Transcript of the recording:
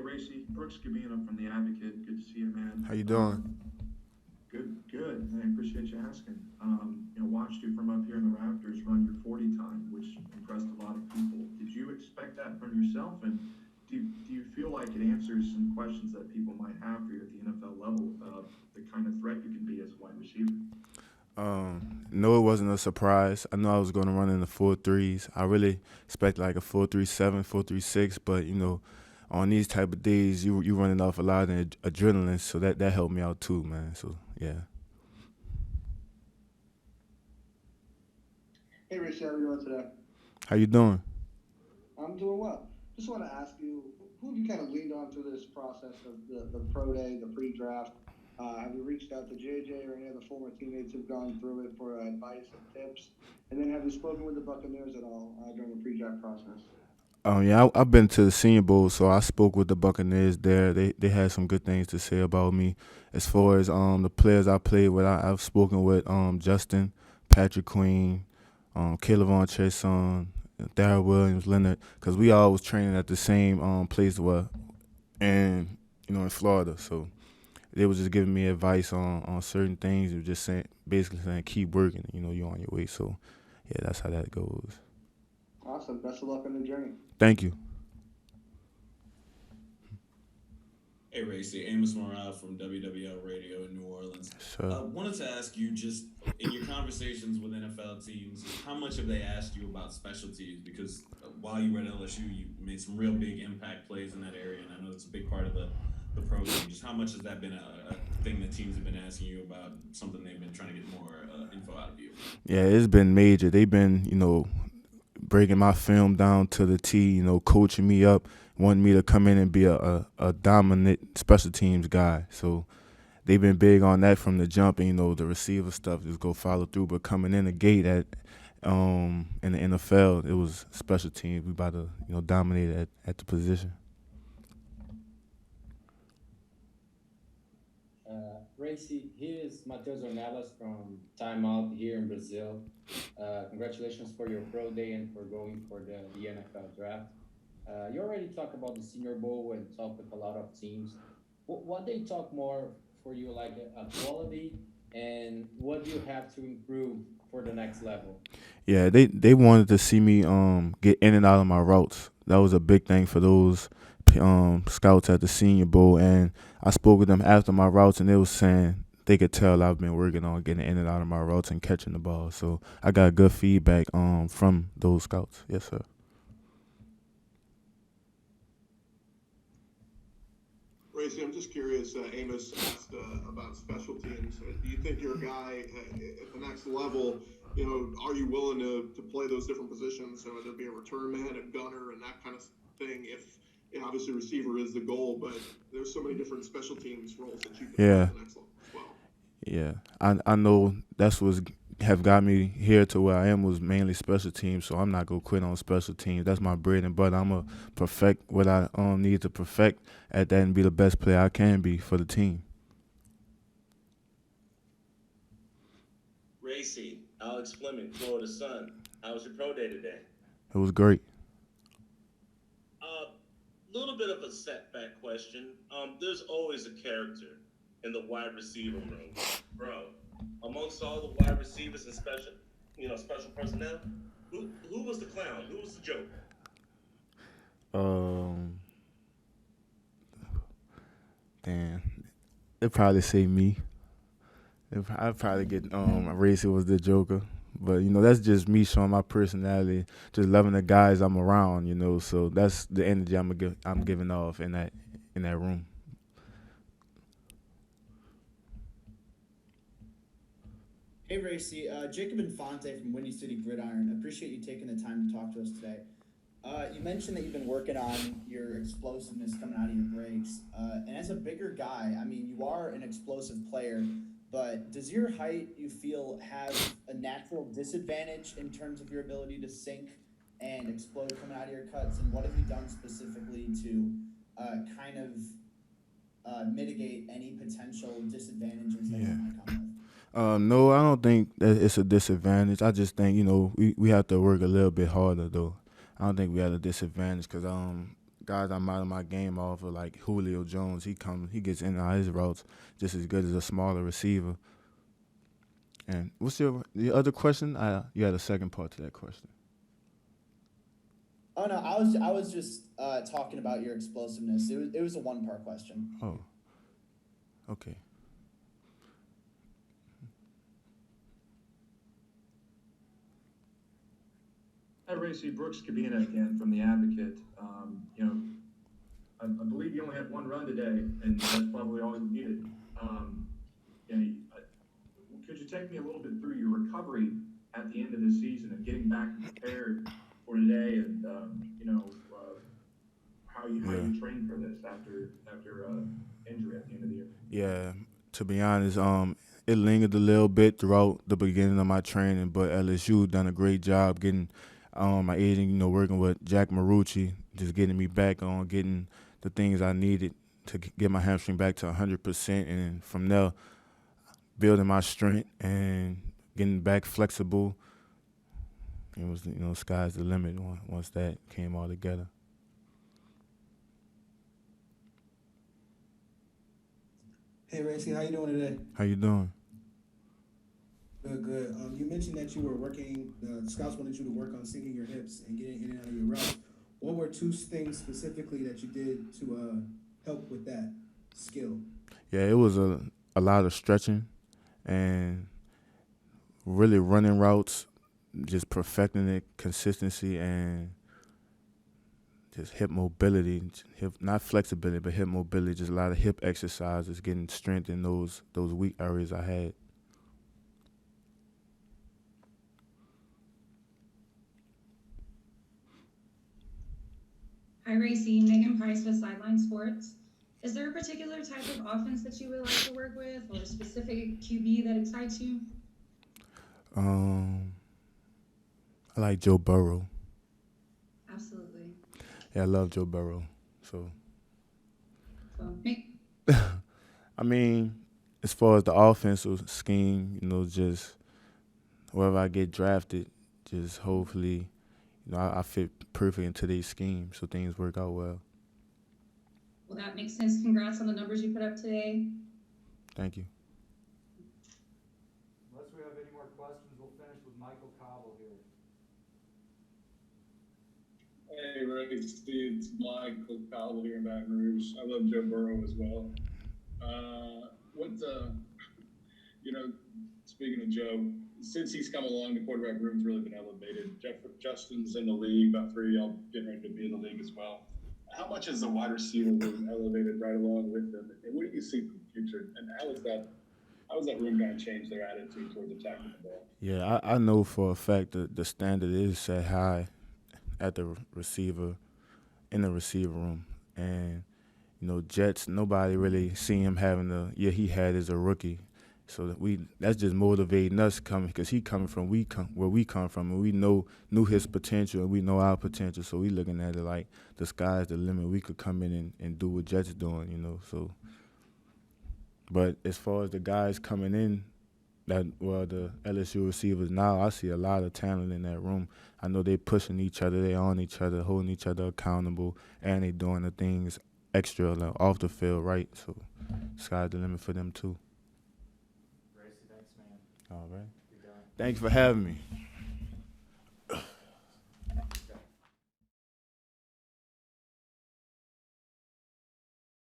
Racey, Brooks Gabino from The Advocate. Good to see you, man. How you doing? Good. I appreciate you asking. Watched you from up here in the rafters run your 40 time, which impressed a lot of people. Did you expect that from yourself? And do you feel like it answers some questions that people might have for you at the NFL level about the kind of threat you can be as a wide receiver? No, it wasn't a surprise. I know I was going to run in the 4.3s. I really expected like a 4.37, 4.36, but on these type of days, you running off a lot of adrenaline, so that helped me out too, man. So yeah. Hey, Rich, how are you doing today? How you doing? I'm doing well. Just want to ask you, who have you kind of leaned on through this process of the pro day, the pre-draft? Have you reached out to JJ or any other former teammates who've gone through it for advice and tips? And then have you spoken with the Buccaneers at all during the pre-draft process? Yeah, I've been to the Senior Bowl, so I spoke with the Buccaneers there. They had some good things to say about me. As far as the players I played with, I've spoken with Justin, Patrick Queen, Caleb Von Chason, Darrell Williams, Leonard, because we all was training at the same place, and in Florida. So they was just giving me advice on certain things. They were just basically saying keep working. You're on your way. So yeah, that's how that goes. Awesome. Best of luck on the journey. Thank you. Hey, Racy, Amos Morale from WWL Radio in New Orleans. So Wanted to ask you, just in your conversations with NFL teams, how much have they asked you about special teams? Because while you were at LSU, you made some real big impact plays in that area, and I know it's a big part of the program. Just how much has that been a thing that teams have been asking you about, something they've been trying to get more info out of you? yeah, it's been major. They've been breaking my film down to the T, coaching me up, wanting me to come in and be a dominant special teams guy. So they've been big on that from the jump, and the receiver stuff just go follow through. But coming in the gate in the NFL, it was special teams. We about to dominate at the position. Racy, here is Matheus Ornelas from Time Out here in Brazil. Congratulations for your pro day and for going for the NFL draft. You already talked about the Senior Bowl and talked with a lot of teams. What they talk more for you, like a quality, and what do you have to improve for the next level? Yeah, they wanted to see me get in and out of my routes. That was a big thing for those scouts at the Senior Bowl, and I spoke with them after my routes, and they was saying they could tell I've been working on getting in and out of my routes and catching the ball. So I got good feedback from those scouts. Yes, sir. Racy, I'm just curious. Amos asked about special teams. Do you think you're a guy at the next level? Are you willing to play those different positions? So whether it be a return man, a gunner, and that kind of thing. If obviously receiver is the goal, but there's so many different special teams roles that you can play Yeah, at the next level as well. yeah. I know that's what's have got me here to where I am was mainly special teams. So I'm not gonna quit on special teams. That's my bread and butter. I'm gonna perfect what I need to perfect at that and be the best player I can be for the team. Racy, Alex Fleming, Florida Sun. How was your pro day today? It was great. Little bit of a setback question. There's always a character in the wide receiver room, bro. Amongst all the wide receivers and special personnel, who was the clown? Who was the joke? Um, Damn, they probably say me. I'd probably get Racy was the Joker, but that's just me showing my personality, just loving the guys I'm around. So that's the energy I'm giving off in that room. Hey, Racy. Jacob Infante from Windy City Gridiron. Appreciate you taking the time to talk to us today. You mentioned that you've been working on your explosiveness coming out of your breaks. And as a bigger guy, I mean, you are an explosive player, but does your height, you feel, have a natural disadvantage in terms of your ability to sink and explode coming out of your cuts? And what have you done specifically to kind of mitigate any potential disadvantages that you Yeah. might come with? No, I don't think that it's a disadvantage. I just think we have to work a little bit harder though. I don't think we had a disadvantage because guys I'm out of my game off of, like Julio Jones. He gets in and out of his routes just as good as a smaller receiver. And what's the other question? You had a second part to that question. Oh no, I was just talking about your explosiveness. It was a one-part question. Oh, okay. Hi, Racey. Brooks Cabina again from The Advocate. I believe you only had one run today, and that's probably all you needed. Could you take me a little bit through your recovery at the end of the season and getting back prepared for today, and how you trained for this after injury at the end of the year? Yeah, to be honest, it lingered a little bit throughout the beginning of my training, but LSU done a great job getting my agent, working with Jack Marucci, just getting me back on, getting the things I needed to get my hamstring back to 100%, and from there, building my strength and getting back flexible. It was, sky's the limit once that came all together. Hey Racey, how you doing today? How you doing? Good, good. You mentioned that you were working. The scouts wanted you to work on sinking your hips and getting in and out of your routes. What were two things specifically that you did to help with that skill? Yeah, it was a lot of stretching and really running routes, just perfecting it, consistency, and just hip mobility, not flexibility, but hip mobility, just a lot of hip exercises, getting strength in those weak areas I had. Hi, Racey. Megan Price with Sideline Sports. Is there a particular type of offense that you would like to work with, or a specific QB that excites you? I like Joe Burrow. Absolutely. Yeah, I love Joe Burrow. So Me. I mean, as far as the offensive scheme, just wherever I get drafted, just hopefully, I fit perfect into these schemes, so things work out well. Well, that makes sense. Congrats on the numbers you put up today. Thank you. Unless we have any more questions, we'll finish with Michael Cobble here. Hey, Racey, it's Michael Cobble here in Baton Rouge. I love Joe Burrow as well. Speaking of Joe, since he's come along, the quarterback room's really been elevated. Justin's in the league, about three of y'all getting ready to be in the league as well. How much is the wide receiver room elevated right along with them? And what do you see for the future? And how is that room going to change their attitude towards attacking the ball? Yeah, I know for a fact that the standard is set high at the receiver, in the receiver room. And, Jets, nobody really seen him having the year he had as a rookie. So that's just motivating us because he coming from where we come from, and we knew his potential, and we know our potential. So we looking at it like the sky's the limit. We could come in and do what Jets doing, So, but as far as the guys coming in, the LSU receivers now, I see a lot of talent in that room. I know they pushing each other, they on each other, holding each other accountable, and they doing the things extra off the field, right? So, sky's the limit for them too. Racey, thanks, man. All right. You're done. Thanks for having me.